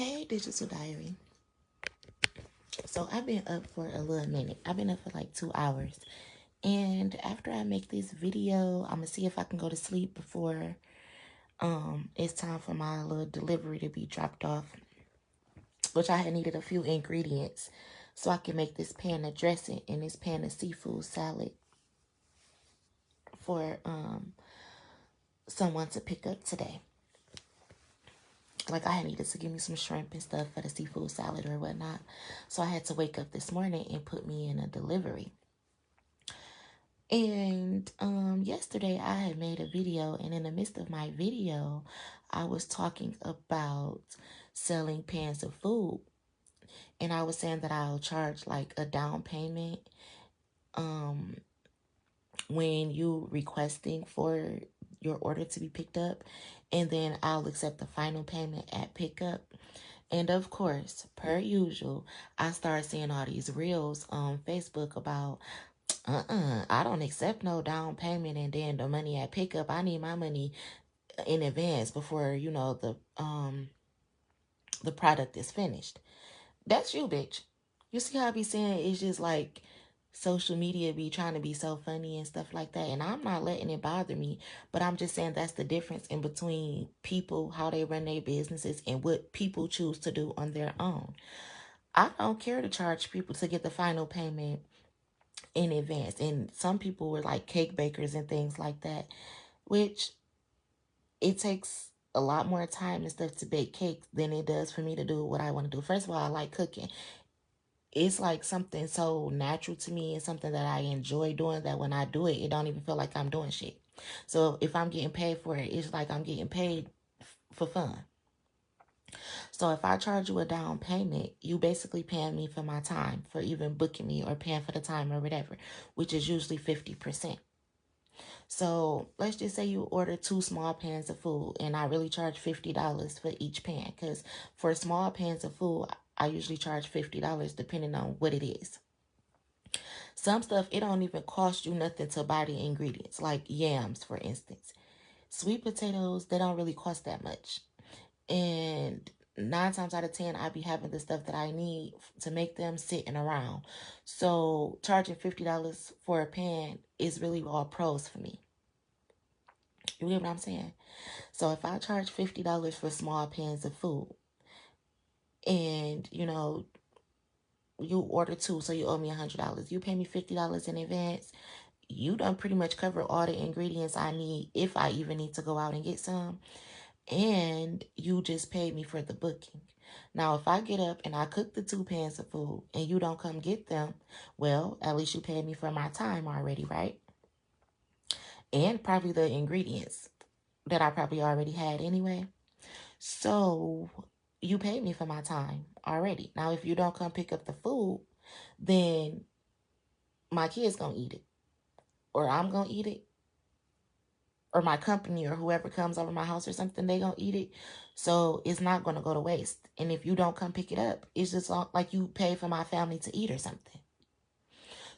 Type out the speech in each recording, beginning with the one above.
Hey, Digital Diary. So I've been up for a little minute. I've been up for like 2 hours. And after I make this video, I'm gonna see if I can go to sleep before it's time for my little delivery to be dropped off. Which I had needed a few ingredients so I can make this pan of dressing and this pan of seafood salad for someone to pick up today. Like I had needed to give me some shrimp and stuff for the seafood salad or whatnot. So I had to wake up this morning and put me in a delivery. And yesterday I had made a video, and in the midst of my video, I was talking about selling pans of food. And I was saying that I'll charge like a down payment when you requesting for your order to be picked up, and then I'll accept the final payment at pickup. And of course, per usual, I started seeing all these reels on Facebook about I don't accept no down payment and then the money at pickup. I need my money in advance before, the product is finished. That's you, bitch. You see how I be saying it's just like social media be trying to be so funny and stuff like that. And I'm not letting it bother me, but I'm just saying that's the difference in between people, how they run their businesses, and what people choose to do on their own. I don't care to charge people to get the final payment in advance. And some people were like cake bakers and things like that, which it takes a lot more time and stuff to bake cakes than it does for me to do what I want to do. First of all, I like cooking. It's like something so natural to me and something that I enjoy doing that when I do it, it don't even feel like I'm doing shit. So if I'm getting paid for it, it's like I'm getting paid for fun. So if I charge you a down payment, you basically paying me for my time, for even booking me or paying for the time or whatever, which is usually 50%. So let's just say you order 2 small pans of food and I really charge $50 for each pan, because for small pans of food, I usually charge $50 depending on what it is. Some stuff, it don't even cost you nothing to buy the ingredients, like yams, for instance. Sweet potatoes, they don't really cost that much. And 9 times out of 10, I be having the stuff that I need to make them sitting around. So charging $50 for a pan is really all pros for me. You get what I'm saying? So if I charge $50 for small pans of food and, you order 2, so you owe me $100. You pay me $50 in advance. You done pretty much cover all the ingredients I need if I even need to go out and get some. And you just paid me for the booking. Now, if I get up and I cook the 2 pans of food and you don't come get them, well, at least you paid me for my time already, right? And probably the ingredients that I probably already had anyway. So you paid me for my time already. Now, if you don't come pick up the food, then my kids gonna eat it, or I'm gonna eat it, or my company or whoever comes over my house or something, they gonna eat it. So it's not gonna go to waste. And if you don't come pick it up, it's just like you pay for my family to eat or something.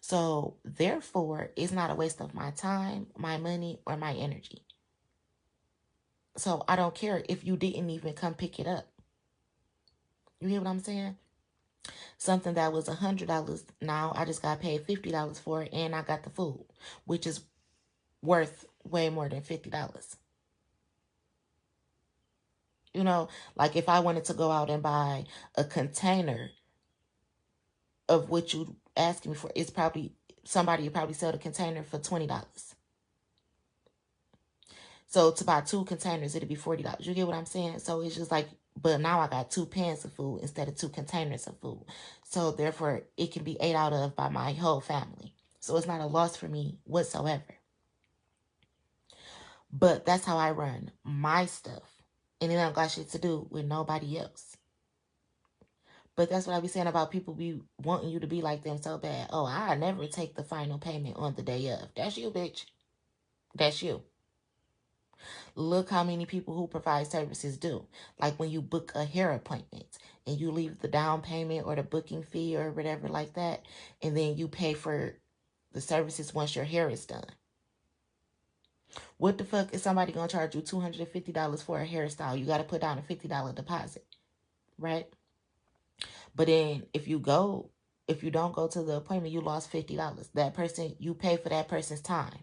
So therefore, it's not a waste of my time, my money, or my energy. So I don't care if you didn't even come pick it up. You hear what I'm saying? Something that was $100, now I just got paid $50 for it, and I got the food, which is worth way more than $50. Like if I wanted to go out and buy a container of what you asking me for, it's probably somebody would probably sell the container for $20. So to buy 2 containers, it'd be $40. You get what I'm saying? So it's just like, but now I got 2 pans of food instead of 2 containers of food. So therefore, it can be ate out of by my whole family. So it's not a loss for me whatsoever. But that's how I run my stuff. And it don't got shit to do with nobody else. But that's what I be saying about people be wanting you to be like them so bad. Oh, I never take the final payment on the day of. That's you, bitch. That's you. Look how many people who provide services do. Like when you book a hair appointment and you leave the down payment or the booking fee or whatever like that, and then you pay for the services once your hair is done. What the fuck is somebody going to charge you $250 for a hairstyle? You got to put down a $50 deposit. right? But then if you don't go to the appointment, you lost $50. That person, you pay for that person's time.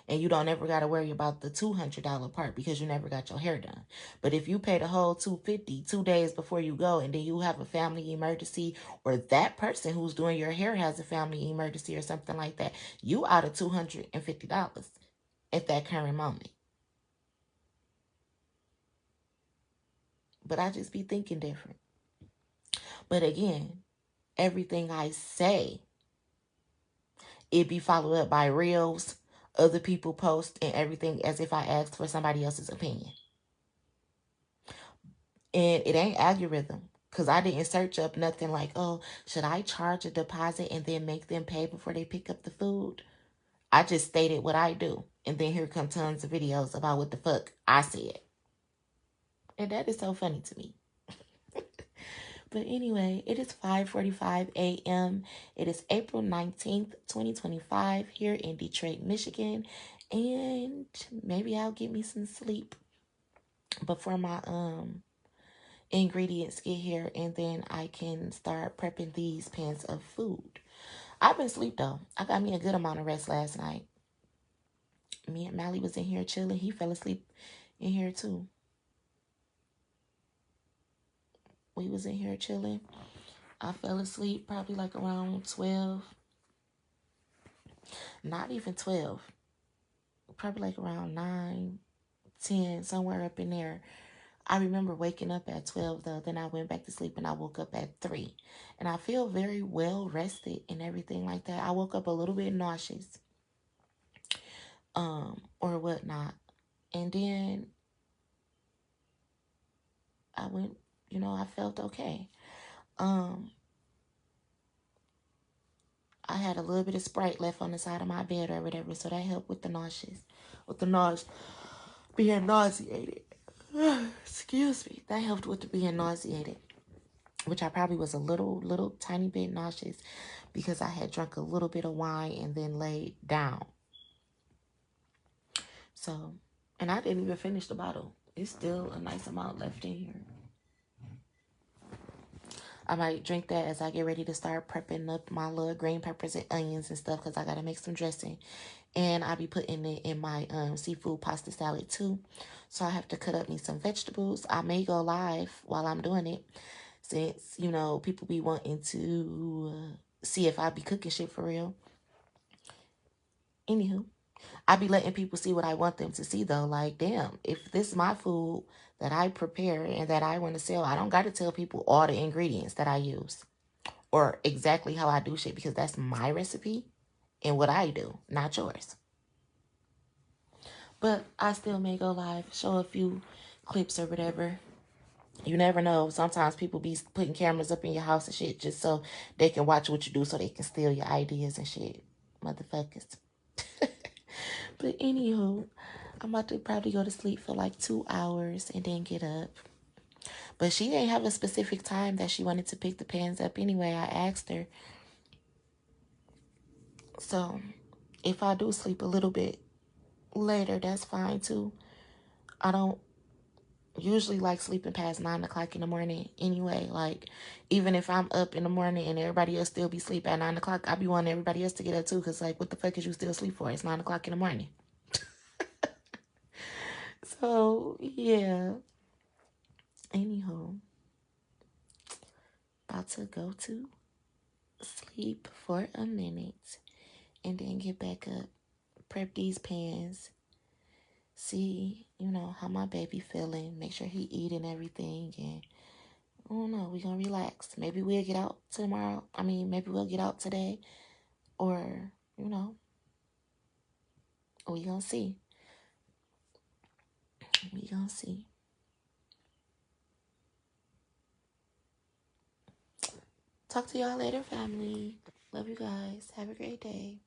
And you don't ever got to worry about the $200 part because you never got your hair done. But if you pay the whole $250 2 days before you go, and then you have a family emergency, or that person who's doing your hair has a family emergency or something like that, you out of $250 at that current moment. But I just be thinking different. But again, everything I say, it be followed up by reels, other people post, and everything as if I asked for somebody else's opinion. And it ain't algorithm, because I didn't search up nothing like, oh, should I charge a deposit and then make them pay before they pick up the food? I just stated what I do. And then here come tons of videos about what the fuck I said. And that is so funny to me. But anyway, it is 5:45 a.m. It is April 19th, 2025 here in Detroit, Michigan. And maybe I'll get me some sleep before my ingredients get here, and then I can start prepping these pans of food. I've been asleep though. I got me a good amount of rest last night. Me and Mally was in here chilling. He fell asleep in here too. We was in here chilling. I fell asleep probably like around 12. Not even 12. Probably like around 9, 10, somewhere up in there. I remember waking up at 12 though. Then I went back to sleep and I woke up at 3. And I feel very well rested and everything like that. I woke up a little bit nauseous. Or whatnot. And then I went, I felt okay. I had a little bit of Sprite left on the side of my bed or whatever, so that helped with the being nauseated. Excuse me. That helped with the being nauseated, which I probably was a little tiny bit nauseous because I had drunk a little bit of wine and then laid down. So, and I didn't even finish the bottle. It's still a nice amount left in here. I might drink that as I get ready to start prepping up my little green peppers and onions and stuff, because I got to make some dressing. And I'll be putting it in my seafood pasta salad too. So I have to cut up me some vegetables. I may go live while I'm doing it, since, people be wanting to see if I be cooking shit for real. Anywho, I be letting people see what I want them to see though. Like, damn, if this is my food that I prepare and that I want to sell, I don't got to tell people all the ingredients that I use or exactly how I do shit, because that's my recipe and what I do, not yours. But I still may go live, show a few clips or whatever. You never know. Sometimes people be putting cameras up in your house and shit just so they can watch what you do, so they can steal your ideas and shit. Motherfuckers. But anywho, I'm about to probably go to sleep for like 2 hours and then get up. But she didn't have a specific time that she wanted to pick the pans up anyway. I asked her. So if I do sleep a little bit later, that's fine too. I don't usually like sleeping past 9 o'clock in the morning anyway. Like, even if I'm up in the morning and everybody else still be asleep at 9 o'clock, I be wanting everybody else to get up too, because like, what the fuck is you still asleep for? It's 9 o'clock in the morning. So yeah, anyhow, about to go to sleep for a minute and then get back up, prep these pans, see, how my baby feeling, make sure he eating everything, and I don't know, we gonna relax. Maybe we'll get out tomorrow. Maybe we'll get out today, or, we gonna see. We gonna see. Talk to y'all later, family. Love you guys. Have a great day.